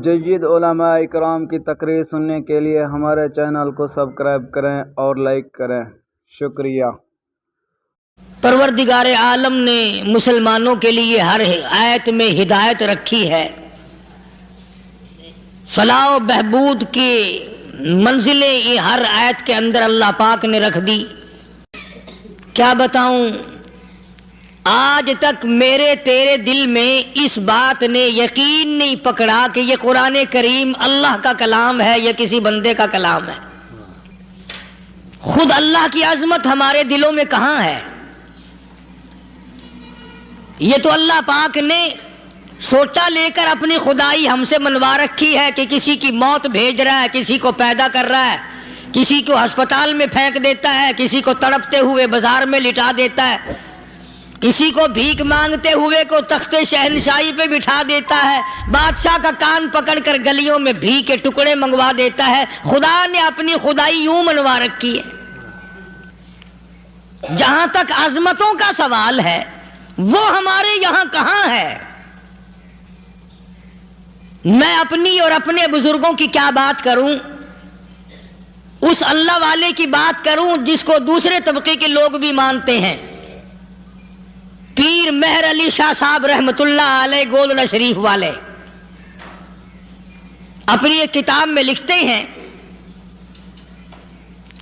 جید علماء اکرام کی تقریر سننے کے لیے ہمارے چینل کو سبسکرائب کریں اور لائک کریں۔ شکریہ۔ پروردگار عالم نے مسلمانوں کے لیے ہر آیت میں ہدایت رکھی ہے، فلاح و بہبود کی منزلیں یہ ہر آیت کے اندر اللہ پاک نے رکھ دی۔ کیا بتاؤں، آج تک میرے تیرے دل میں اس بات نے یقین نہیں پکڑا کہ یہ قرآن کریم اللہ کا کلام ہے یا کسی بندے کا کلام ہے۔ خود اللہ کی عظمت ہمارے دلوں میں کہاں ہے؟ یہ تو اللہ پاک نے سوٹا لے کر اپنی خدائی ہم سے منوا رکھی ہے کہ کسی کی موت بھیج رہا ہے، کسی کو پیدا کر رہا ہے، کسی کو ہسپتال میں پھینک دیتا ہے، کسی کو تڑپتے ہوئے بازار میں لٹا دیتا ہے، کسی کو بھیک مانگتے ہوئے کو تخت شہنشاہی پہ بٹھا دیتا ہے، بادشاہ کا کان پکڑ کر گلیوں میں بھیک کے ٹکڑے منگوا دیتا ہے۔ خدا نے اپنی خدائی یوں منوا رکھی ہے۔ جہاں تک عظمتوں کا سوال ہے وہ ہمارے یہاں کہاں ہے؟ میں اپنی اور اپنے بزرگوں کی کیا بات کروں، اس اللہ والے کی بات کروں جس کو دوسرے طبقے کے لوگ بھی مانتے ہیں۔ پیر مہر علی شاہ صاحب رحمت اللہ علیہ گولڈن شریف والے اپنی ایک کتاب میں لکھتے ہیں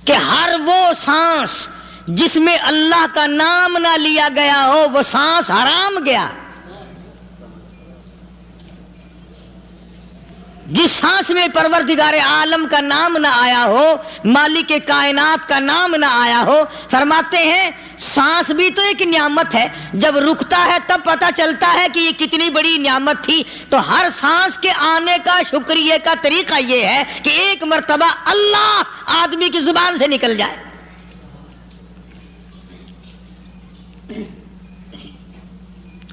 کہ ہر وہ سانس جس میں اللہ کا نام نہ لیا گیا ہو وہ سانس حرام گیا۔ جس سانس میں پروردگار عالم کا نام نہ آیا ہو، مالک کائنات کا نام نہ آیا ہو، فرماتے ہیں سانس بھی تو ایک نعمت ہے، جب رکتا ہے تب پتہ چلتا ہے کہ یہ کتنی بڑی نعمت تھی۔ تو ہر سانس کے آنے کا شکریہ کا طریقہ یہ ہے کہ ایک مرتبہ اللہ آدمی کی زبان سے نکل جائے۔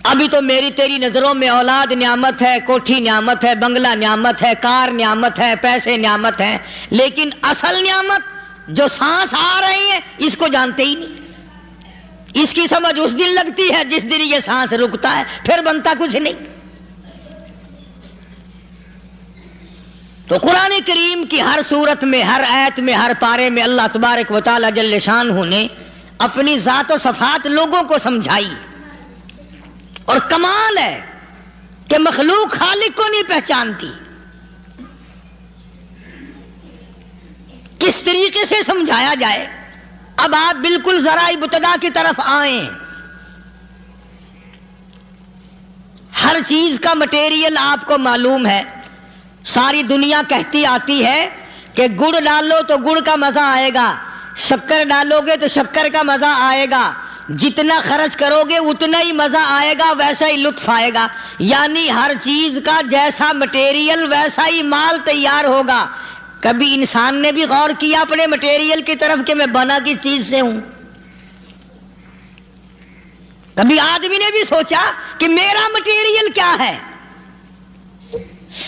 ابھی تو میری تیری نظروں میں اولاد نعمت ہے، کوٹھی نعمت ہے، بنگلہ نعمت ہے، کار نعمت ہے، پیسے نعمت ہے، لیکن اصل نعمت جو سانس آ رہی ہے اس کو جانتے ہی نہیں۔ اس کی سمجھ اس دن لگتی ہے جس دن یہ سانس رکتا ہے، پھر بنتا کچھ نہیں۔ تو قرآن کریم کی ہر صورت میں، ہر آیت میں، ہر پارے میں اللہ تبارک و تعالی جل شانہ نے اپنی ذات و صفات لوگوں کو سمجھائی۔ اور کمال ہے کہ مخلوق خالق کو نہیں پہچانتی۔ کس طریقے سے سمجھایا جائے؟ اب آپ بالکل ذرا ابتدا کی طرف آئیں۔ ہر چیز کا مٹیریل آپ کو معلوم ہے۔ ساری دنیا کہتی آتی ہے کہ گڑ ڈالو تو گڑ کا مزہ آئے گا، شکر ڈالو گے تو شکر کا مزہ آئے گا، جتنا خرچ کرو گے اتنا ہی مزہ آئے گا، ویسا ہی لطف آئے گا۔ یعنی ہر چیز کا جیسا مٹیریل ویسا ہی مال تیار ہوگا۔ کبھی انسان نے بھی غور کیا اپنے مٹیریل کی طرف کہ میں بنا کس چیز سے ہوں؟ کبھی آدمی نے بھی سوچا کہ میرا مٹیریل کیا ہے؟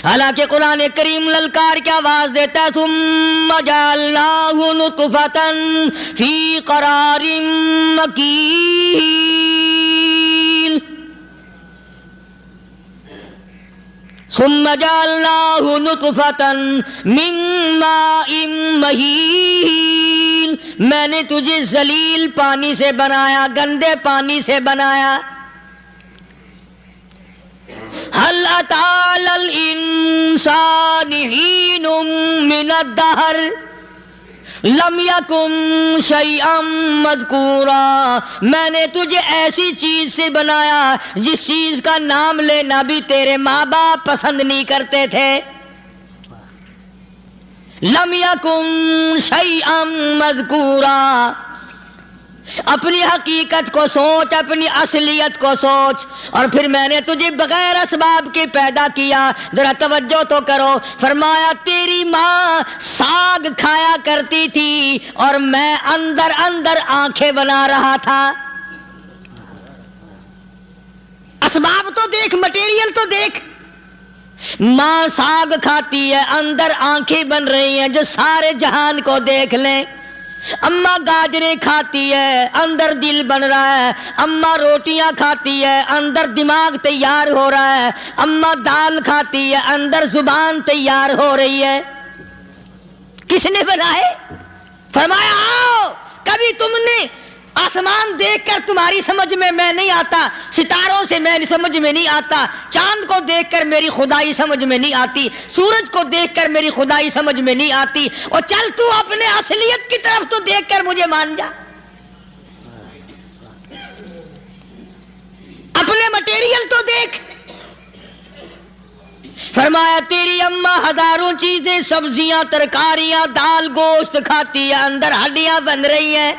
حالانکہ قرآن کریم للکار کی آواز دیتا ہے، ثم جعلناہ نطفۃ فی قرار مکین، ثم جعلناہ نطفۃ من ماء مہین، میں نے تجھے ذلیل پانی سے بنایا، گندے پانی سے بنایا۔ هل أتى على الإنسان حين من الدهر لم يكن شيئا مذكورا، میں نے تجھے ایسی چیز سے بنایا جس چیز کا نام لینا بھی تیرے ماں باپ پسند نہیں کرتے تھے۔ لم يكن شيئا مذكورا، اپنی حقیقت کو سوچ، اپنی اصلیت کو سوچ۔ اور پھر میں نے تجھے بغیر اسباب کے پیدا کیا۔ ذرا توجہ تو کرو، فرمایا تیری ماں ساگ کھایا کرتی تھی اور میں اندر اندر آنکھیں بنا رہا تھا۔ اسباب تو دیکھ، مٹیریل تو دیکھ۔ ماں ساگ کھاتی ہے، اندر آنکھیں بن رہی ہیں جو سارے جہان کو دیکھ لیں۔ اماں گاجریں کھاتی ہے اندر دل بن رہا ہے، اماں روٹیاں کھاتی ہے اندر دماغ تیار ہو رہا ہے، اماں دال کھاتی ہے اندر زبان تیار ہو رہی ہے۔ کس نے بنائے؟ فرمایا آؤ، کبھی تم نے آسمان دیکھ کر تمہاری سمجھ میں نہیں آتا، ستاروں سے میں سمجھ میں نہیں آتا، چاند کو دیکھ کر میری خدائی سمجھ میں نہیں آتی، سورج کو دیکھ کر میری خدائی سمجھ میں نہیں آتی، اور چل تو اپنے اصلیت کی طرف تو دیکھ کر مجھے مان جا، اپنے مٹیریل تو دیکھ۔ فرمایا تیری اماں ہزاروں چیزیں، سبزیاں، ترکاریاں، دال، گوشت کھاتی ہے، اندر ہڈیاں بن رہی ہیں،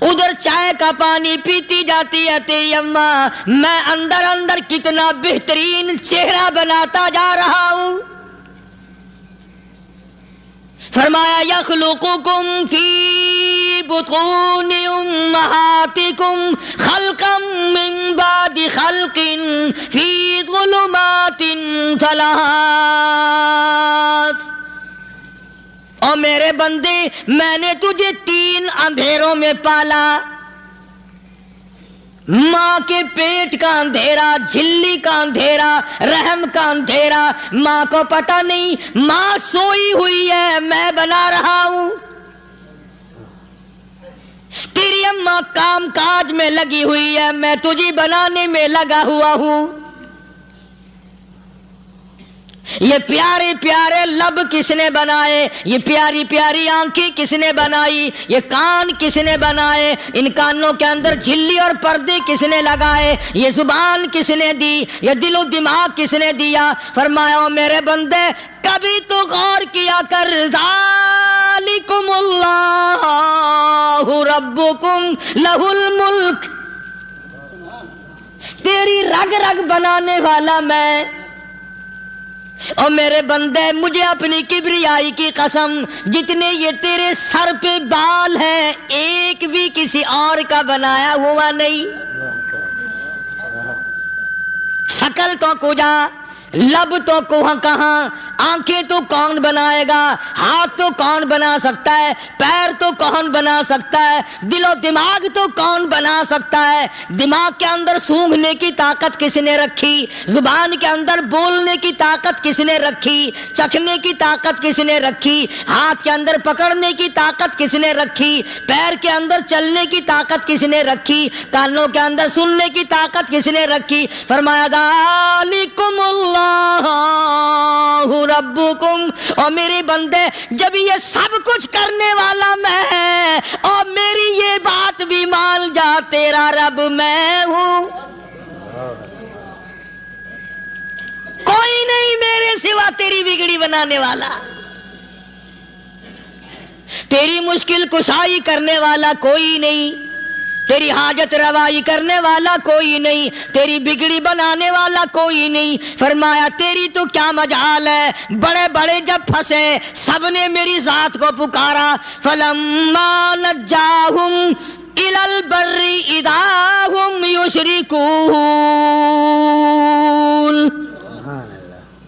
ادھر چائے کا پانی پیتی جاتی ہے تیری اماں، میں اندر اندر کتنا بہترین چہرہ بناتا جا رہا ہوں۔ فرمایا یخلقکم فی بطون امہاتکم خلقا من بعد خلق فی ظلمات ثلاث۔ اور میرے بندے، میں نے تجھے 3 اندھیروں میں پالا، ماں کے پیٹ کا اندھیرا، جھلی کا اندھیرا، رحم کا اندھیرا، ماں کو پتہ نہیں ماں سوئی ہوئی ہے، میں بنا رہا ہوں۔ تیری اماں کام کاج میں لگی ہوئی ہے، میں تجھے بنانے میں لگا ہوا ہوں۔ یہ پیارے پیارے لب کس نے بنائے؟ یہ پیاری پیاری آنکھیں کس نے بنائی؟ یہ کان کس نے بنائے؟ ان کانوں کے اندر جھلی اور پردے کس نے لگائے؟ یہ زبان کس نے دی؟ یہ دل و دماغ کس نے دیا؟ فرمایا او میرے بندے، کبھی تو غور کیا کر، ذالکم اللہ ربکم لہ الملک، تیری رگ رگ بنانے والا میں۔ اور میرے بندے، مجھے اپنی کبریائی کی قسم، جتنے یہ تیرے سر پہ بال ہیں ایک بھی کسی اور کا بنایا ہوا نہیں۔ شکل تو کجا، لب تو کہاں، آنکھیں تو کون بنائے گا، ہاتھ تو کون بنا سکتا ہے، پیر تو کون بنا سکتا ہے، دل و دماغ تو کون بنا سکتا ہے؟ دماغ کے اندر سونگھنے کی طاقت کس نے رکھی؟ زبان کے اندر بولنے کی طاقت کس نے رکھی؟ چکھنے کی طاقت کس نے رکھی؟ ہاتھ کے اندر پکڑنے کی طاقت کس نے رکھی؟ پیر کے اندر چلنے کی طاقت کس نے رکھی؟ کانوں کے اندر سننے کی طاقت کس نے رکھی؟ فرمایا ذالکم اللہ ربکم۔ اور میرے بندے، جب یہ سب کچھ کرنے والا میں، اور میری یہ بات بھی مان جا، تیرا رب میں ہوں، کوئی نہیں میرے سوا تیری بگڑی بنانے والا، تیری مشکل کشائی کرنے والا کوئی نہیں، تیری حاجت روائی کرنے والا کوئی نہیں، تیری بگڑی بنانے والا کوئی نہیں۔ فرمایا تیری تو کیا مجال ہے، بڑے بڑے جب پھنسے سب نے میری ذات کو پکارا، فلما نجاہم الی البر اذا ہم یشرکون،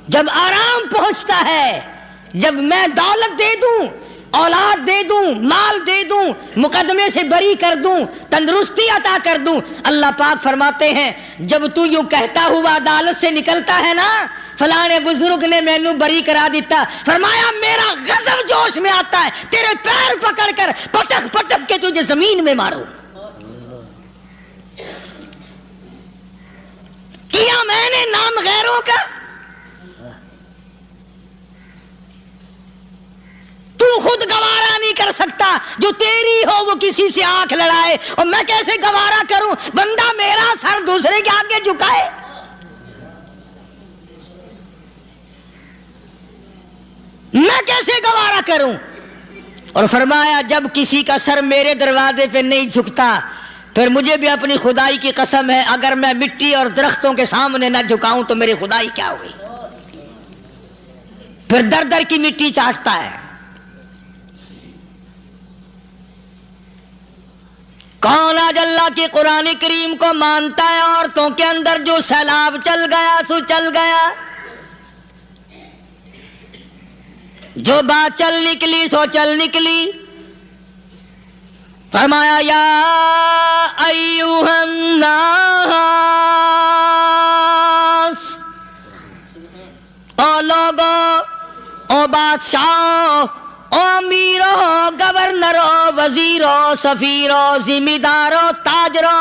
جب آرام پہنچتا ہے، جب میں دولت دے دوں، اولاد دے دوں، مال دے دوں، مقدمے سے بری کر دوں، تندرستی عطا کر دوں، اللہ پاک فرماتے ہیں جب تو یوں کہتا ہوا عدالت سے نکلتا ہے نا، فلانے بزرگ نے مینوں بری کرا دیتا، فرمایا میرا غضب جوش میں آتا ہے، تیرے پیر پکڑ کر پٹک پٹک کے تجھے زمین میں ماروں۔ کیا میں نے نام غیروں کا؟ تو خود گوارا نہیں کر سکتا، جو تیری ہو وہ کسی سے آنکھ لڑائے، اور میں کیسے گوارا کروں بندہ میرا سر دوسرے کے آگے جھکائے؟ میں کیسے گوارا کروں؟ اور فرمایا جب کسی کا سر میرے دروازے پہ نہیں جھکتا، پھر مجھے بھی اپنی خدائی کی قسم ہے، اگر میں مٹی اور درختوں کے سامنے نہ جھکاؤں تو میری خدائی کیا ہوئی؟ پھر در در کی مٹی چاٹتا ہے۔ کون آج اللہ کے قرآن کریم کو مانتا ہے؟ عورتوں کے اندر جو سیلاب چل گیا سو چل گیا، جو بات چل نکلی سو چل نکلی. فرمایا یا ایھا الناس، او لوگو، او بادشاہ، او امیرو، گورنرو، وزیرو، سفیرو، ذمہ دارو، تاجرو،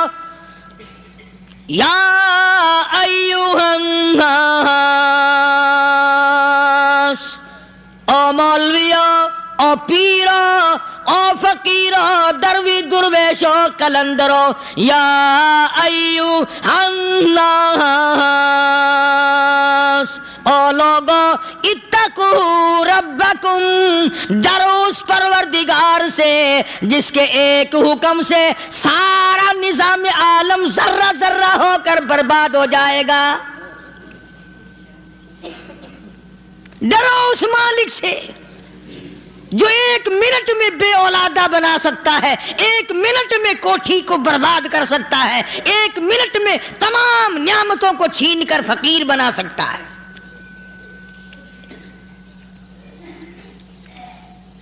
یا ایھا الناس، او مولویو، او پیرو، او فقیرو، دروی درویشو، کلندرو، یا ایھا الناس، او لوگو، اتقوا ربکم، ڈرو اس پروردگار سے جس کے ایک حکم سے سارا نظام عالم ذرہ ذرہ ہو کر برباد ہو جائے گا. ڈرو اس مالک سے جو ایک منٹ میں بے اولادہ بنا سکتا ہے، ایک منٹ میں کوٹھی کو برباد کر سکتا ہے، ایک منٹ میں تمام نعمتوں کو چھین کر فقیر بنا سکتا ہے.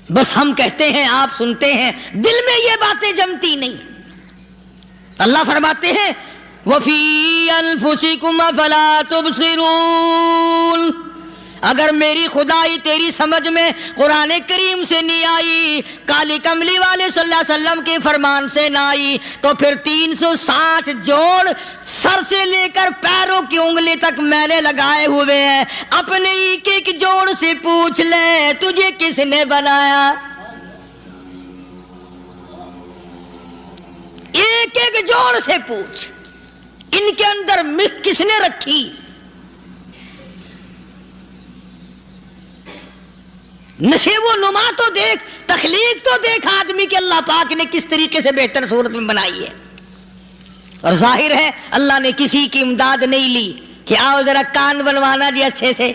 بس ہم کہتے ہیں، آپ سنتے ہیں، دل میں یہ باتیں جمتی نہیں. اللہ فرماتے ہیں وَفِي أَنفُسِكُمْ أَفَلَا تُبْصِرُونَ. اگر میری خدائی تیری سمجھ میں قرآن کریم سے نہیں آئی، کالی کملی والے صلی اللہ علیہ وسلم کے فرمان سے نہ آئی، تو پھر 360 جوڑ سر سے لے کر پیروں کی انگلی تک میں نے لگائے ہوئے ہیں. اپنے ایک ایک جوڑ سے پوچھ لے تجھے کس نے بنایا. ایک ایک جوڑ سے پوچھ، ان کے اندر مکھ کس نے رکھی. نشے و نما تو دیکھ، تخلیق تو دیکھ آدمی کے اللہ پاک نے کس طریقے سے بہتر صورت میں بنائی ہے. اور ظاہر ہے اللہ نے کسی کی امداد نہیں لی کہ آؤ ذرا کان بنوانا جی اچھے سے،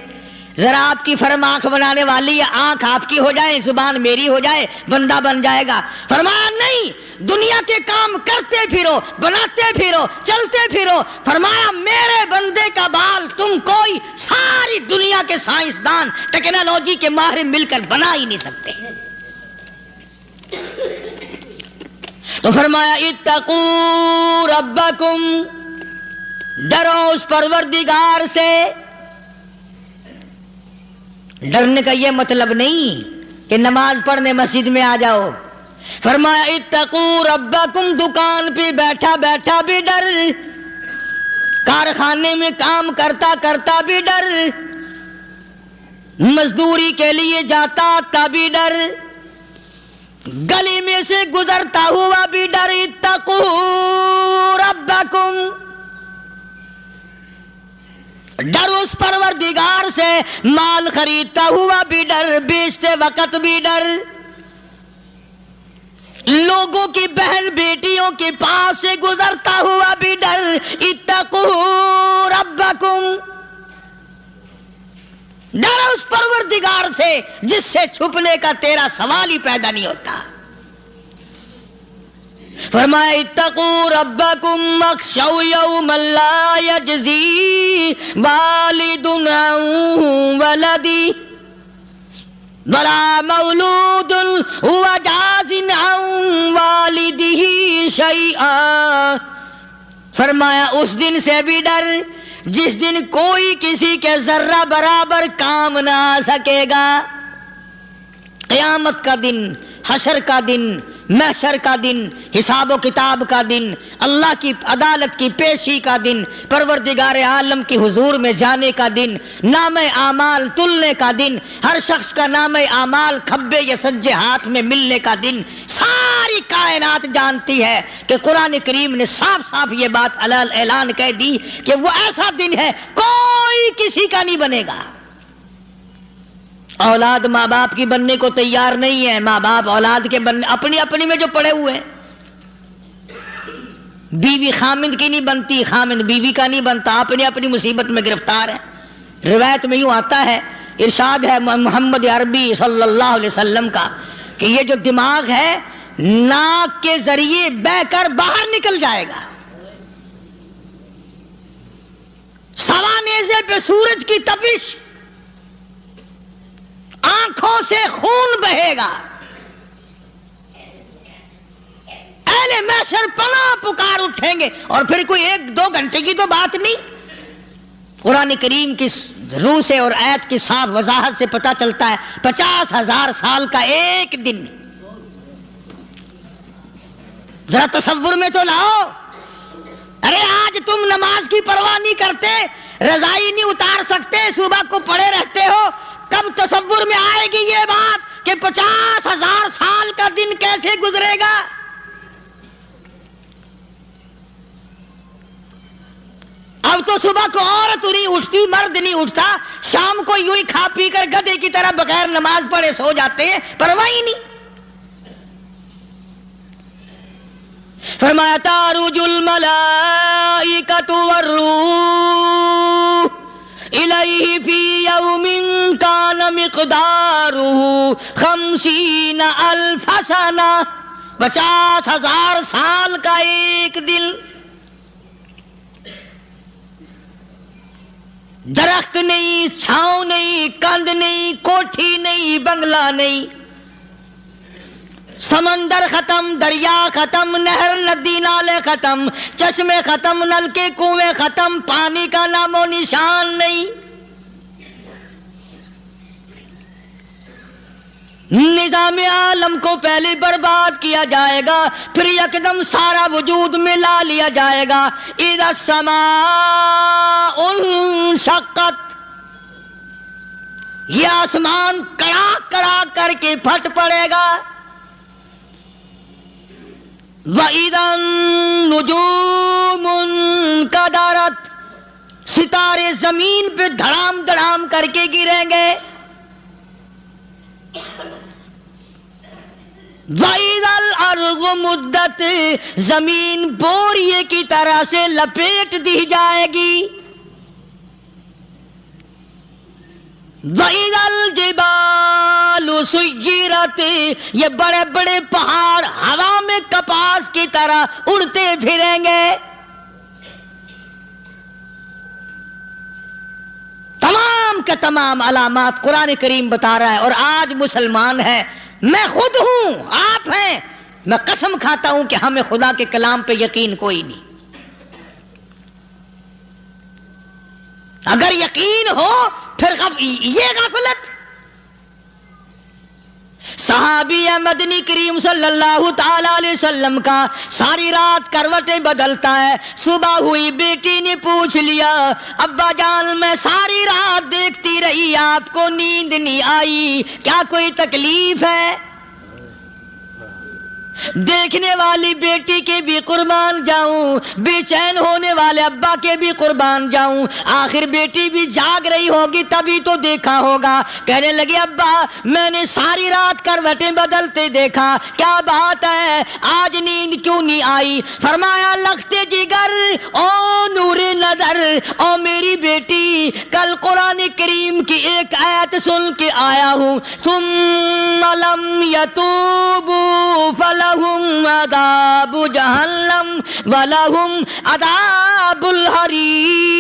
ذرا آپ کی فرم آنکھ بنانے والی ہے، آنکھ آپ کی ہو جائے، زبان میری ہو جائے، بندہ بن جائے گا. فرمایا نہیں، دنیا کے کام کرتے پھرو، بناتے پھرو، چلتے پھرو. فرمایا میرے بندے کا بال تم کوئی ساری دنیا کے سائنسدان، ٹیکنالوجی کے ماہر مل کر بنا ہی نہیں سکتے. تو فرمایا اتقوا ربکم، ڈرو اس پروردگار سے. ڈرنے کا یہ مطلب نہیں کہ نماز پڑھنے مسجد میں آ جاؤ. فرمایا اتقوا ربکم، دکان پہ بیٹھا بیٹھا بھی ڈر، کارخانے میں کام کرتا کرتا بھی ڈر، مزدوری کے لیے جاتا تبھی ڈر، گلی میں سے گزرتا ہوا بھی ڈر. اتقوا ربکم، ڈر اس پروردگار سے. مال خریدتا ہوا بھی ڈر، بیچتے وقت بھی ڈر، لوگوں کی بہن بیٹیوں کے پاس سے گزرتا ہوا بھی ڈر. اتقوا ربکم، ڈر اس پروردگار سے جس سے چھپنے کا تیرا سوال ہی پیدا نہیں ہوتا. فرمایا اتقوا ربکم واخشوا یوما لا یجزی والد عن ولدہ ولا مولود هو جاز عن والدہ شیئا. فرمایا اس دن سے بھی ڈر جس دن کوئی کسی کے ذرہ برابر کام نہ آ سکے گا. قیامت کا دن، حشر کا دن، محشر کا دن، حساب و کتاب کا دن، اللہ کی عدالت کی پیشی کا دن، پروردگار عالم کی حضور میں جانے کا دن، نام اعمال تلنے کا دن، ہر شخص کا نام اعمال کھبے یا سجے ہاتھ میں ملنے کا دن. ساری کائنات جانتی ہے کہ قرآن کریم نے صاف صاف یہ بات اعلان کہہ دی کہ وہ ایسا دن ہے کوئی کسی کا نہیں بنے گا. اولاد ماں باپ کی بننے کو تیار نہیں ہے، ماں باپ اولاد کے بننے اپنی اپنی میں جو پڑے ہوئے ہیں. بیوی خامند کی نہیں بنتی، خامند بیوی کا نہیں بنتا، اپنی اپنی مصیبت میں گرفتار ہے. روایت میں یوں آتا ہے، ارشاد ہے محمد عربی صلی اللہ علیہ وسلم کا کہ یہ جو دماغ ہے ناک کے ذریعے بہہ کر باہر نکل جائے گا. سوا نیزے پہ سورج کی تپش، آنکھ آنکھوں سے خون بہے گا. اہل محشر پناہ پکار اٹھیں گے. اور پھر کوئی 1-2 گھنٹے کی تو بات نہیں. قرآن کریم کی روح سے اور آیت کی صاف وضاحت سے پتہ چلتا ہے 50,000 سال کا ایک دن. ذرا تصور میں تو لاؤ. ارے آج تم نماز کی پرواہ نہیں کرتے, رضائی نہیں اتار سکتے, صبح کو پڑے رہتے ہو, کب تصور میں آئے گی یہ بات کہ 50,000 سال کا دن کیسے گزرے گا؟ اب تو صبح کو عورت نہیں اٹھتی, مرد نہیں اٹھتا, شام کو یوں ہی کھا پی کر گدھے کی طرح بغیر نماز پڑھے سو جاتے ہیں, پرواہ ہی نہیں. فرمایا تعرج الملائکۃ والروح الیہ فی یوم کان مقدارہ 50,000 سنہ. 50,000 سال کا ایک دن. درخت نہیں, چھاؤں نہیں, کند نہیں, کوٹھی نہیں, بنگلہ نہیں, سمندر ختم, دریا ختم, نہر ندی نالے ختم, چشمے ختم, نلکے کنویں ختم, پانی کا نام و نشان نہیں. نظام عالم کو پہلے برباد کیا جائے گا, پھر یکدم سارا وجود ملا لیا جائے گا. اذا السماء انشقت, یہ آسمان کڑاک کڑاک کر کے پھٹ پڑے گا. وَإِذَا النُّجُومُ انْكَدَرَتْ, ستارے زمین پہ دھڑام دھڑام کر کے گریں گے. وَإِذَا الْأَرْضُ مُدَّتْ, زمین بوریے کی طرح سے لپیٹ دی جائے گی. وَإِذَا الْجِبَالُ سُيِّرَتْ, یہ بڑے بڑے پہاڑ ہوا میں کپاس کی طرح اڑتے پھریں گے. تمام کے تمام علامات قرآن کریم بتا رہا ہے. اور آج مسلمان ہے, میں خود ہوں, آپ ہیں, میں قسم کھاتا ہوں کہ ہمیں خدا کے کلام پہ یقین کوئی نہیں. اگر یقین ہو پھر یہ غفلت. صحابی مدنی کریم صلی اللہ تعالی علیہ وسلم کا ساری رات کروٹیں بدلتا ہے. صبح ہوئی بیٹی نے پوچھ لیا, ابا جان میں ساری رات دیکھتی رہی, آپ کو نیند نہیں آئی, کیا کوئی تکلیف ہے؟ دیکھنے والی بیٹی کے بھی قربان جاؤں, بے چین ہونے والے ابا کے بھی قربان جاؤں. آخر بیٹی بھی جاگ رہی ہوگی تبھی تو دیکھا ہوگا. کہنے لگے ابا میں نے ساری رات کروٹیں بدلتے دیکھا, کیا بات ہے, آج نیند کیوں نہیں آئی؟ فرمایا لختے جگر او نور نظر, او میری بیٹی کل قرآن کریم کی ایک آیت سن کے آیا ہوں, ثم لم یتوبوا فلہم عذاب جہنم ولہم عذاب الحریق.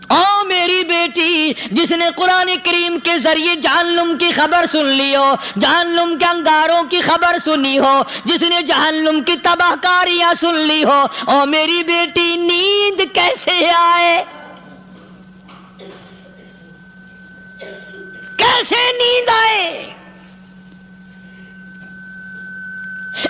او میری بیٹی جس نے قرآن کریم کے ذریعے جہنم کی خبر سن لی ہو, جہنم کے انگاروں کی خبر سنی ہو, جس نے جہنم کی تباہ کاریاں سن لی ہو, او میری بیٹی نیند کیسے آئے؟ کیسے نیند آئے؟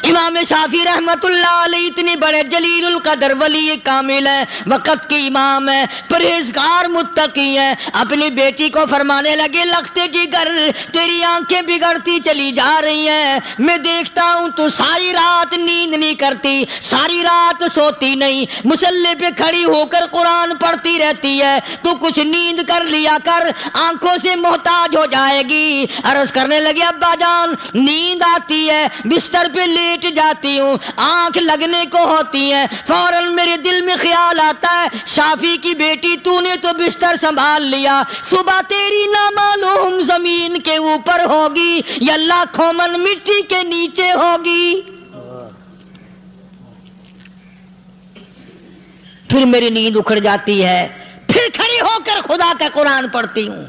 امام شافعی رحمت اللہ علیہ اتنے بڑے جلیل القدر ولی کامل ہیں, وقت کے امام ہیں, پرہیزگار متقی ہیں. اپنی بیٹی کو فرمانے لگے لختے جگر تیری آنکھیں بگڑتی چلی جا رہی ہیں, میں دیکھتا ہوں تو ساری رات نیند نہیں کرتی, ساری رات سوتی نہیں, مصلی پہ کھڑی ہو کر قرآن پڑھتی رہتی ہے, تو کچھ نیند کر لیا کر, آنکھوں سے محتاج ہو جائے گی. عرض کرنے لگے ابا جان نیند آتی ہے, بستر پہ لیٹ جاتی ہوں, آنکھ لگنے کو ہوتی ہے, فوراً میرے دل میں خیال آتا ہے شافی کی بیٹی تو نے تو بستر سنبھال لیا, صبح تیری نامعلوم زمین کے اوپر ہوگی یا لاکھوں من مٹی کے نیچے ہوگی. پھر میری نیند اکھڑ جاتی ہے، پھر کھڑی ہو کر خدا کا قرآن پڑھتی ہوں۔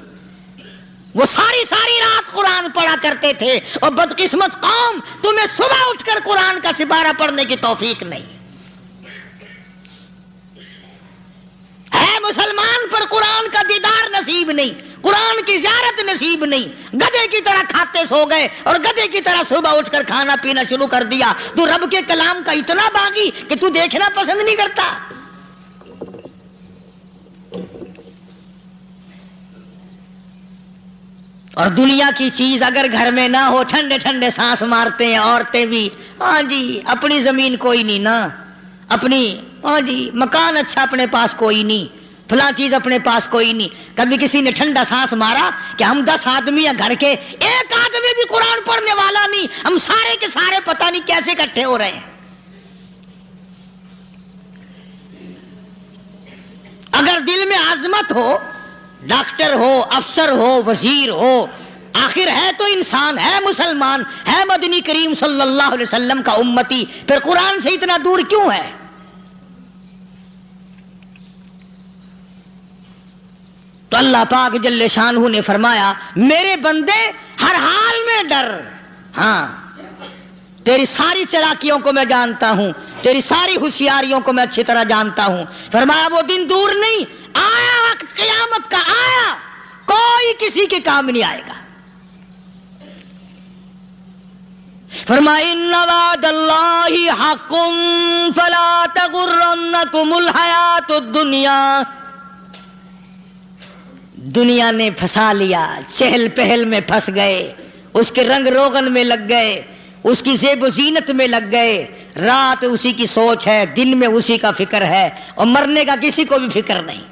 وہ ساری رات قرآن پڑھا کرتے تھے، اور بدقسمت قوم، تمہیں صبح اٹھ کر قرآن کا سپارہ پڑھنے کی توفیق نہیں ہے۔ مسلمان پر قرآن کا دیدار نصیب نہیں، قرآن کی زیارت نصیب نہیں، گدھے کی طرح کھاتے سو گئے اور گدھے کی طرح صبح اٹھ کر کھانا پینا شروع کر دیا۔ تو رب کے کلام کا اتنا باغی کہ تو دیکھنا پسند نہیں کرتا۔ اور دنیا کی چیز اگر گھر میں نہ ہو، ٹھنڈے ٹھنڈے سانس مارتے ہیں عورتیں بھی، ہاں جی اپنی زمین کوئی نہیں نا، اپنی ہاں جی مکان اچھا اپنے پاس کوئی نہیں، فلاں چیز اپنے پاس کوئی نہیں۔ کبھی کسی نے ٹھنڈا سانس مارا کہ ہم 10 آدمی ہیں گھر کے، ایک آدمی بھی قرآن پڑھنے والا نہیں، ہم سارے کے سارے پتہ نہیں کیسے اکٹھے ہو رہے ہیں۔ اگر دل میں عظمت ہو، ڈاکٹر ہو، افسر ہو، وزیر ہو، آخر ہے تو انسان، ہے مسلمان، ہے مدنی کریم صلی اللہ علیہ وسلم کا امتی، پھر قرآن سے اتنا دور کیوں ہے؟ تو اللہ پاک جل شانہ نے فرمایا میرے بندے ہر حال میں ڈر، ہاں تیری ساری چلاکیوں کو میں جانتا ہوں، تیری ساری ہوشیاریوں کو میں اچھی طرح جانتا ہوں۔ فرمایا وہ دن دور نہیں، آیا وقت قیامت کا، آیا، کوئی کسی کے کام نہیں آئے گا۔ فرمایا ان وعد اللہ حق فلا تغرنکم الحیات الدنیا۔ دنیا نے پھنسا لیا، چہل پہل میں پھنس گئے، اس کے رنگ روغن میں لگ گئے، اس کی زیب و زینت میں لگ گئے، رات اسی کی سوچ ہے، دن میں اسی کا فکر ہے، اور مرنے کا کسی کو بھی فکر نہیں۔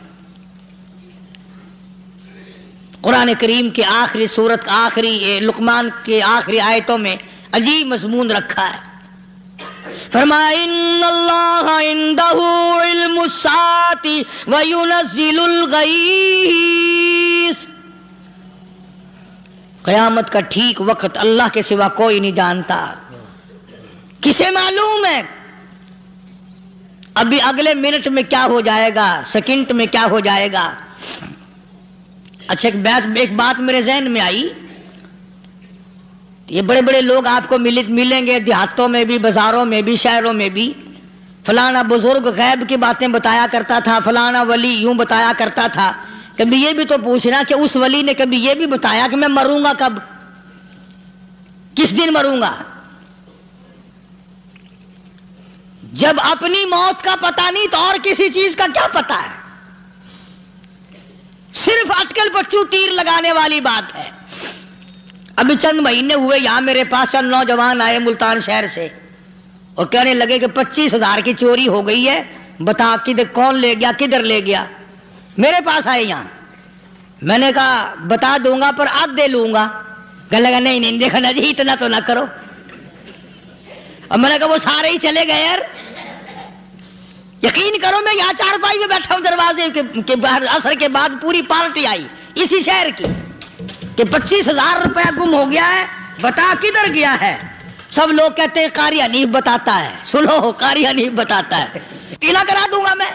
قرآن کریم کے آخری سورت، آخری لقمان کے آخری آیتوں میں عجیب مضمون رکھا ہے۔ فرمایا ان اللہ عندہ علم الساعۃ وینزل الغیث۔ قیامت کا ٹھیک وقت اللہ کے سوا کوئی نہیں جانتا۔ کسے معلوم ہے ابھی اگلے منٹ میں کیا ہو جائے گا، سیکنڈ میں کیا ہو جائے گا؟ اچھا ایک بات میرے ذہن میں آئی، یہ بڑے بڑے لوگ آپ کو ملیں گے دیہاتوں میں بھی، بازاروں میں بھی، شہروں میں بھی، فلانا بزرگ غیب کی باتیں بتایا کرتا تھا، فلانا ولی یوں بتایا کرتا تھا۔ کبھی یہ بھی تو پوچھنا کہ اس ولی نے کبھی یہ بھی بتایا کہ میں مروں گا کب، کس دن مروں گا؟ جب اپنی موت کا پتہ نہیں تو اور کسی چیز کا کیا پتہ ہے؟ صرف اٹکل پچو تیر لگانے والی بات ہے۔ ابھی چند مہینے ہوئے یہاں میرے پاس چند نوجوان آئے ملتان شہر سے اور کہنے لگے کہ 25,000 کی چوری ہو گئی ہے، بتا کدھر کون لے گیا، کدھر لے گیا؟ میرے پاس آئے یہاں، میں نے کہا بتا دوں گا پر آدھ دے لوں گا۔ کہنے لگا نہیں دیکھا نا جی اتنا تو نہ کرو۔ اور میں نے کہا وہ سارے ہی چلے گئے یار، یقین کرو میں یہاں چارپائی میں بیٹھا ہوں دروازے کے باہر، عصر کے بعد پوری پارٹی آئی اسی شہر کی کہ 25,000 روپیہ گم ہو گیا ہے، بتا کدھر گیا ہے؟ سب لوگ کہتے ہیں قاری حنیف بتاتا ہے، سنو قاری حنیف بتاتا ہے، قلعہ کرا دوں گا میں۔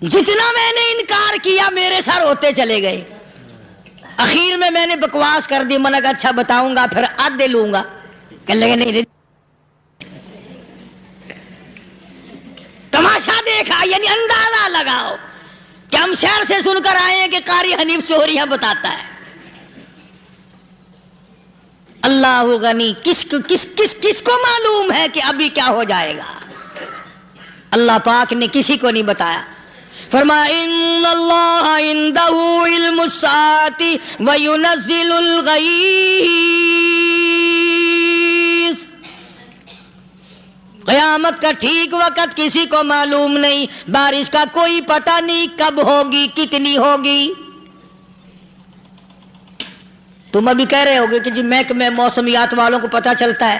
جتنا میں نے انکار کیا میرے سر ہوتے چلے گئے، اخیر میں نے بکواس کر دی، میں نے کہا اچھا بتاؤں گا پھر آدھے لوں گا۔ کہ لگے نہیں، تماشا دیکھا، یعنی اندازہ لگاؤ کہ ہم شہر سے سن کر آئے ہیں کہ قاری حنیف چوریاں بتاتا ہے۔ اللہ غنی، کس کو معلوم ہے کہ ابھی کیا ہو جائے گا؟ اللہ پاک نے کسی کو نہیں بتایا۔ فرمایا ان اللہ عندہ علم الساعۃ وینزل الغیث۔ قیامت کا ٹھیک وقت کسی کو معلوم نہیں، بارش کا کوئی پتہ نہیں کب ہوگی، کتنی ہوگی۔ تم ابھی کہہ رہے ہوگے کہ جی محکمہ موسمیات والوں کو پتہ چلتا ہے،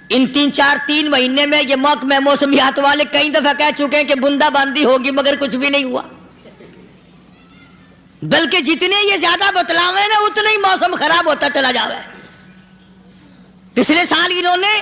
ان 3 مہینے میں یہ محکمہ موسمیات والے کئی دفعہ کہہ چکے ہیں کہ بندہ باندی ہوگی، مگر کچھ بھی نہیں ہوا، بلکہ جتنے یہ زیادہ بتلاوے نا اتنا ہی موسم خراب ہوتا چلا جاوے۔ پچھلے سال انہوں نے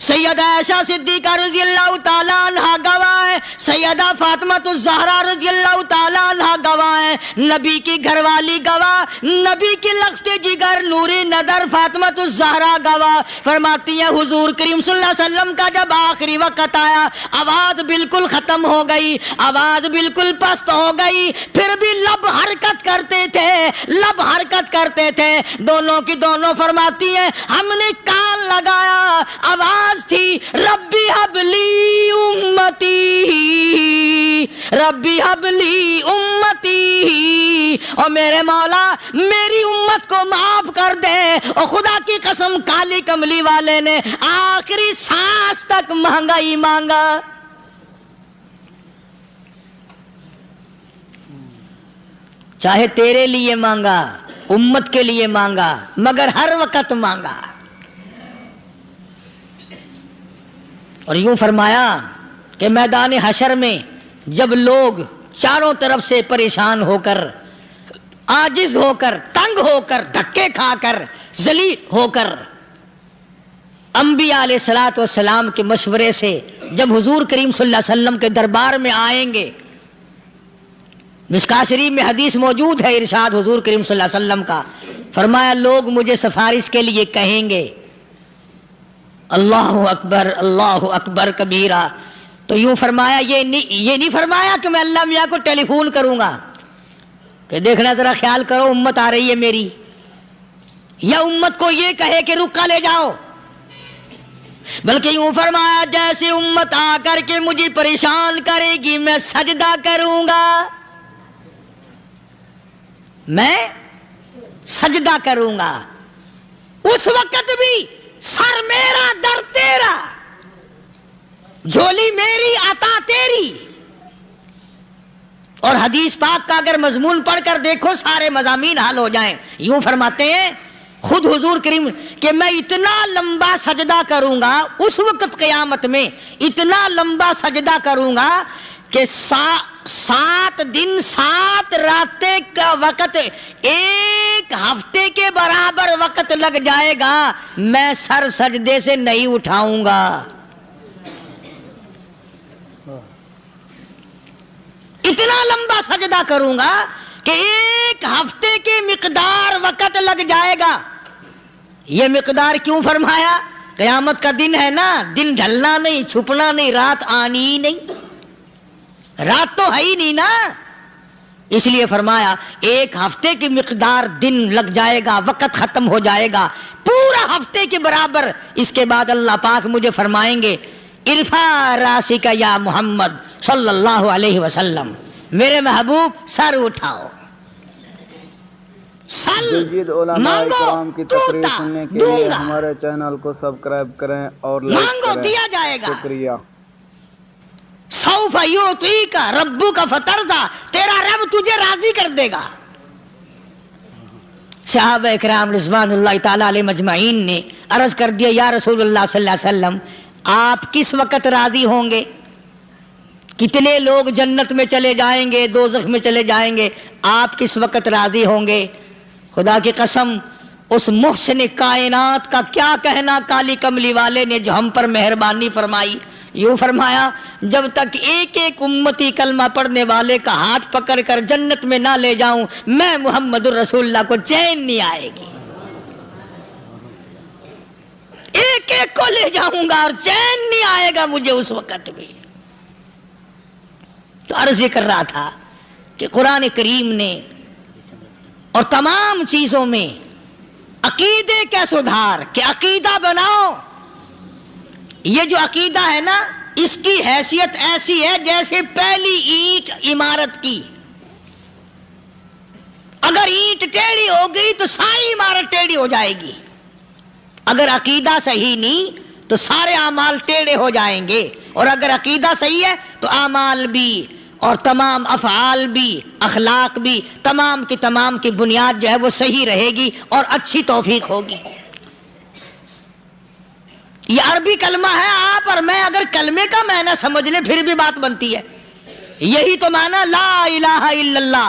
سیدہ عائشہ صدیقہ رضی اللہ تعالیٰ عنہا گواہ ہے، سیدہ فاطمہ الزہرا رضی اللہ تعالیٰ عنہا گواہ ہے، نبی کی گھر والی گواہ، نبی کی لخت جگر نوری نظر فاطمہ الزہرا گواہ، فرماتی ہے حضور کریم صلی اللہ علیہ وسلم کا جب آخری وقت آیا، آواز بالکل ختم ہو گئی، آواز بالکل پست ہو گئی، پھر بھی لب حرکت کرتے تھے، لب حرکت کرتے تھے، دونوں کی دونوں فرماتی ہیں ہم نے کان لگایا، آواز تھی ربی حبلی امتی، ربی حبلی امتی، اور میرے مولا میری امت کو معاف کر دے۔ اور خدا کی قسم کالی کملی والے نے آخری سانس تک مانگا ہی مانگا۔ چاہے تیرے لیے مانگا، امت کے لیے مانگا، مگر ہر وقت مانگا۔ اور یوں فرمایا کہ میدان حشر میں جب لوگ چاروں طرف سے پریشان ہو کر، عاجز ہو کر، تنگ ہو کر، دھکے کھا کر، ذلیل ہو کر، انبیاء علیہ الصلوۃ والسلام کے مشورے سے جب حضور کریم صلی اللہ علیہ وسلم کے دربار میں آئیں گے، مشکاۃ شریف میں حدیث موجود ہے، ارشاد حضور کریم صلی اللہ علیہ وسلم کا، فرمایا لوگ مجھے سفارش کے لیے کہیں گے اللہ اکبر کبیرہ، تو یوں فرمایا یہ نہیں فرمایا کہ میں اللہ میاں کو ٹیلی فون کروں گا کہ دیکھنا ذرا خیال کرو امت آ رہی ہے میری، یا امت کو یہ کہے کہ رکا لے جاؤ، بلکہ یوں فرمایا جیسے امت آ کر کے مجھے پریشان کرے گی میں سجدہ کروں گا، میں سجدہ کروں گا، اس وقت بھی سر میرا در تیرا، جھولی میری عطا تیری۔ اور حدیث پاک کا اگر مضمون پڑھ کر دیکھو سارے مضامین حل ہو جائیں۔ یوں فرماتے ہیں خود حضور کریم کہ میں اتنا لمبا سجدہ کروں گا اس وقت قیامت میں، اتنا لمبا سجدہ کروں گا کہ 7 دن 7 راتیں کا وقت 1 ہفتے کے برابر وقت لگ جائے گا، میں سر سجدے سے نہیں اٹھاؤں گا۔ اتنا لمبا سجدہ کروں گا کہ 1 ہفتے کے مقدار وقت لگ جائے گا۔ یہ مقدار کیوں فرمایا؟ قیامت کا دن ہے نا، دن ڈھلنا نہیں، چھپنا نہیں، رات آنی ہی نہیں، رات تو ہے ہی نہیں نا، اس لیے فرمایا 1 ہفتے کی مقدار دن لگ جائے گا، وقت ختم ہو جائے گا پورا ہفتے کے برابر۔ اس کے بعد اللہ پاک مجھے فرمائیں گے ارفع راسک یا محمد صلی اللہ علیہ وسلم، میرے محبوب سر اٹھاؤ، مزید علماء کرام کی تقریر سننے کے لیے ہمارے چینل کو سبسکرائب کریں اور لائک کریں، دیا جائے گا۔ شکریہ۔ سوف یعطیک ربک فترضی، تیرا رب تجھے راضی کر دے گا۔ صحابہ اکرام رضوان اللہ تعالی علیہ مجمعین نے عرض کر دیا یا رسول اللہ صلی اللہ علیہ وسلم آپ کس وقت راضی ہوں گے؟ کتنے لوگ جنت میں چلے جائیں گے، دوزخ میں چلے جائیں گے، آپ کس وقت راضی ہوں گے؟ خدا کی قسم اس محسن کائنات کا کیا کہنا کالی کملی والے نے جو ہم پر مہربانی فرمائی۔ یوں فرمایا جب تک ایک ایک امتی کلمہ پڑھنے والے کا ہاتھ پکڑ کر جنت میں نہ لے جاؤں میں محمد الرسول اللہ کو چین نہیں آئے گی، ایک ایک کو لے جاؤں گا اور چین نہیں آئے گا مجھے اس وقت بھی۔ تو عرض یہ کر رہا تھا کہ قرآن کریم نے اور تمام چیزوں میں عقیدے کا سدھار کہ عقیدہ بناؤ، یہ جو عقیدہ ہے نا اس کی حیثیت ایسی ہے جیسے پہلی اینٹ عمارت کی، اگر اینٹ ٹیڑھی ہو گئی تو ساری عمارت ٹیڑھی ہو جائے گی، اگر عقیدہ صحیح نہیں تو سارے اعمال ٹیڑھے ہو جائیں گے، اور اگر عقیدہ صحیح ہے تو اعمال بھی اور تمام افعال بھی اخلاق بھی تمام کی بنیاد جو ہے وہ صحیح رہے گی اور اچھی توفیق ہوگی۔ یہ عربی کلمہ ہے، آپ اور میں اگر کلمے کا معنی سمجھ لیں پھر بھی بات بنتی ہے، یہی تو معنی لا الہ الا اللہ،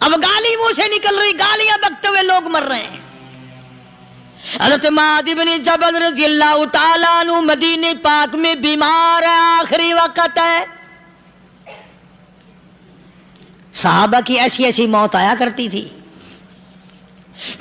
اب گالی منہ سے نکل رہی، گالیاں بکتے ہوئے لوگ مر رہے ہیں۔ حضرت معاذ بن جبل رضی اللہ تعالیٰ عنہ مدینہ پاک میں بیمار ہے، آخری وقت ہے۔ صحابہ کی ایسی ایسی موت آیا کرتی تھی،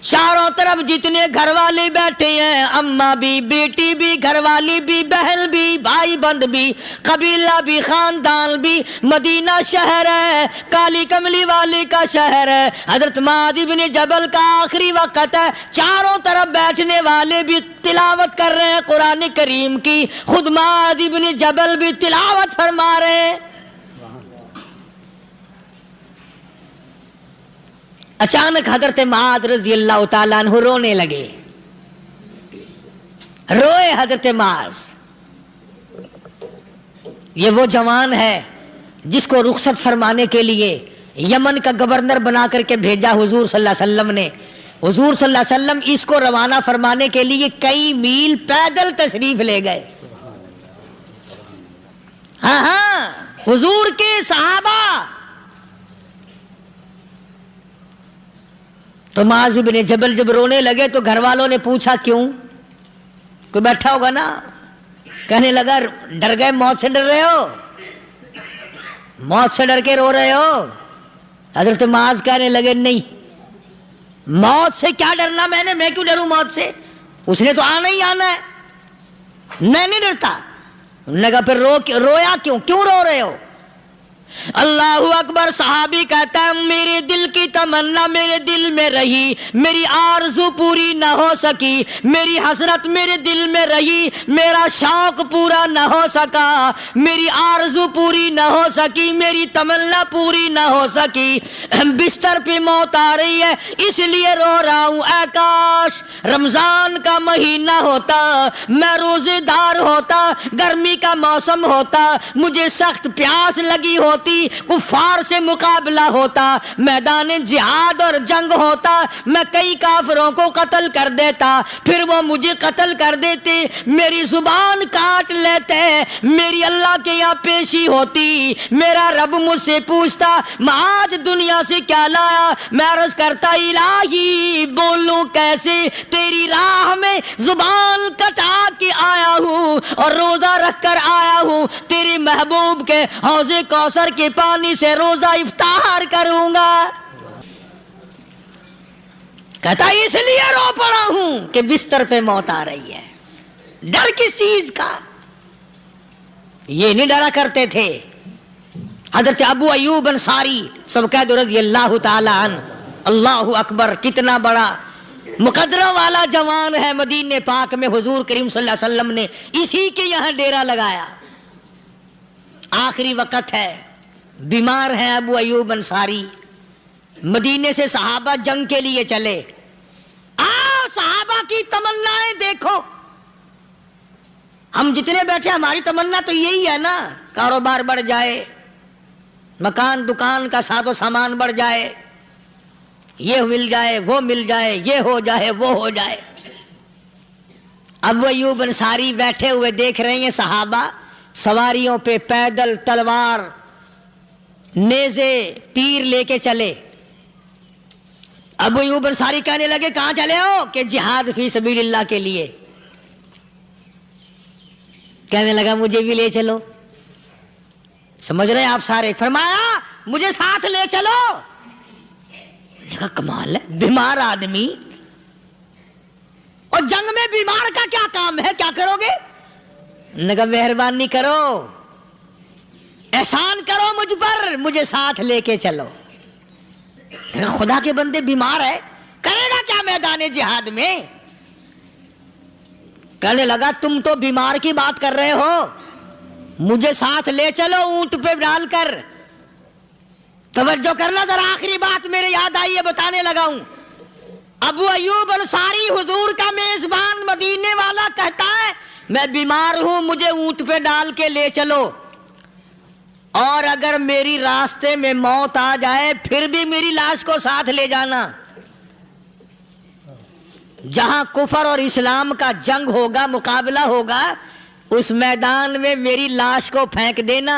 چاروں طرف جتنے گھر والے بیٹھے ہیں، اماں بھی، بیٹی بھی، گھر والی بھی، بہن بھی، بھائی بند بھی، قبیلہ بھی، خاندان بھی، مدینہ شہر ہے، کالی کملی والی کا شہر ہے، حضرت معاذ بن جبل کا آخری وقت ہے، چاروں طرف بیٹھنے والے بھی تلاوت کر رہے ہیں قرآن کریم کی، خود معاذ بن جبل بھی تلاوت فرما رہے ہیں۔ اچانک حضرت معاذ رضی اللہ تعالیٰ عنہ رونے لگے، روئے حضرت معاذ۔ یہ وہ جوان ہے جس کو رخصت فرمانے کے لیے یمن کا گورنر بنا کر کے بھیجا حضور صلی اللہ علیہ وسلم نے۔ حضور صلی اللہ علیہ وسلم اس کو روانہ فرمانے کے لیے کئی میل پیدل تشریف لے گئے۔ ہاں حضور کے صحابہ۔ تو معاذ بن جبل جب رونے لگے تو گھر والوں نے پوچھا کیوں؟ کوئی بیٹھا ہوگا نا، کہنے لگا ڈر گئے، موت سے ڈر رہے ہو، موت سے ڈر کے رو رہے ہو؟ حضرت معاذ کہنے لگے نہیں، موت سے کیا ڈرنا، میں کیوں ڈروں موت سے، اس نے تو آنا ہی آنا ہے، میں نہیں ڈرتا۔ انہوں نے کہا پھر رویا کیوں رو رہے ہو؟ اللہ اکبر۔ صحابی کہتا ہے میرے دل کی تمنا میرے دل میں رہی، میری آرزو پوری نہ ہو سکی، میری حسرت میرے دل میں رہی، میرا شوق پورا نہ ہو سکا، میری آرزو پوری نہ ہو سکی، میری تمنا پوری نہ ہو سکی، بستر پہ موت آ رہی ہے اس لیے رو رہا ہوں۔ اے کاش رمضان کا مہینہ ہوتا، میں روزے دار ہوتا، گرمی کا موسم ہوتا، مجھے سخت پیاس لگی ہوتی، کفار سے مقابلہ ہوتا، میدان جہاد اور جنگ ہوتا، میں کئی کافروں کو قتل کر دیتا، پھر وہ مجھے قتل کر دیتے، میری زبان کاٹ لیتے، میری اللہ کے یہاں پیشی ہوتی، میرا رب مجھ سے پوچھتا معاذ دنیا سے کیا لایا؟ میں عرض کرتا الہی بولوں کیسے، تیری راہ میں زبان کٹا کے آیا ہوں اور روزہ رکھ کر آیا ہوں، تیرے محبوب کے حوض کوثر کے پانی سے روزہ افطار کروں گا۔ کہتا اس لیے رو پڑا ہوں کہ بستر پہ موت آ رہی ہے۔ ڈر کس چیز کا؟ یہ نہیں ڈرا کرتے تھے۔ حضرت ابو ایوب انصاری سب کہہ دو رضی اللہ تعالی عنہ، اللہ اکبر، کتنا بڑا مقدرہ والا جوان ہے۔ مدینہ پاک میں حضور کریم صلی اللہ علیہ وسلم نے اسی کے یہاں ڈیرا لگایا۔ آخری وقت ہے، بیمار ہیں ابو ایوب انصاری، مدینے سے صحابہ جنگ کے لیے چلے۔ صحابہ کی تمنائیں دیکھو، ہم جتنے بیٹھے ہماری تمنا تو یہی ہے نا، کاروبار بڑھ جائے، مکان دکان کا ساز و سامان بڑھ جائے، یہ مل جائے وہ مل جائے، یہ ہو جائے وہ ہو جائے۔ ابو ایوب انصاری بیٹھے ہوئے دیکھ رہے ہیں صحابہ سواریوں پہ پیدل، تلوار، نیزے، تیر لے کے چلے۔ ابو ایوب انصاری کہنے لگے کہاں چلے ہو؟ کہ جہاد فی سبیل اللہ کے لیے۔ کہنے لگا مجھے بھی لے چلو۔ سمجھ رہے ہیں آپ سارے؟ فرمایا مجھے ساتھ لے چلو۔ کہا کمال ہے، بیمار آدمی اور جنگ میں بیمار کا کیا کام ہے، کیا کرو گے؟ نے کہا مہربانی کرو، احسان کرو مجھ پر، مجھے ساتھ لے کے چلو۔ خدا کے بندے بیمار ہے، کرے گا کیا میدان جہاد میں؟ کہنے لگا تم تو بیمار کی بات کر رہے ہو، مجھے ساتھ لے چلو اونٹ پہ ڈال کر۔ توجہ کرنا ذرا، آخری بات میرے یاد آئی ہے، بتانے لگا ہوں۔ ابو ایوب انصاری حضور کا میزبان مدینے والا کہتا ہے میں بیمار ہوں، مجھے اونٹ پہ ڈال کے لے چلو، اور اگر میری راستے میں موت آ جائے پھر بھی میری لاش کو ساتھ لے جانا۔ جہاں کفر اور اسلام کا جنگ ہوگا، مقابلہ ہوگا، اس میدان میں میری لاش کو پھینک دینا۔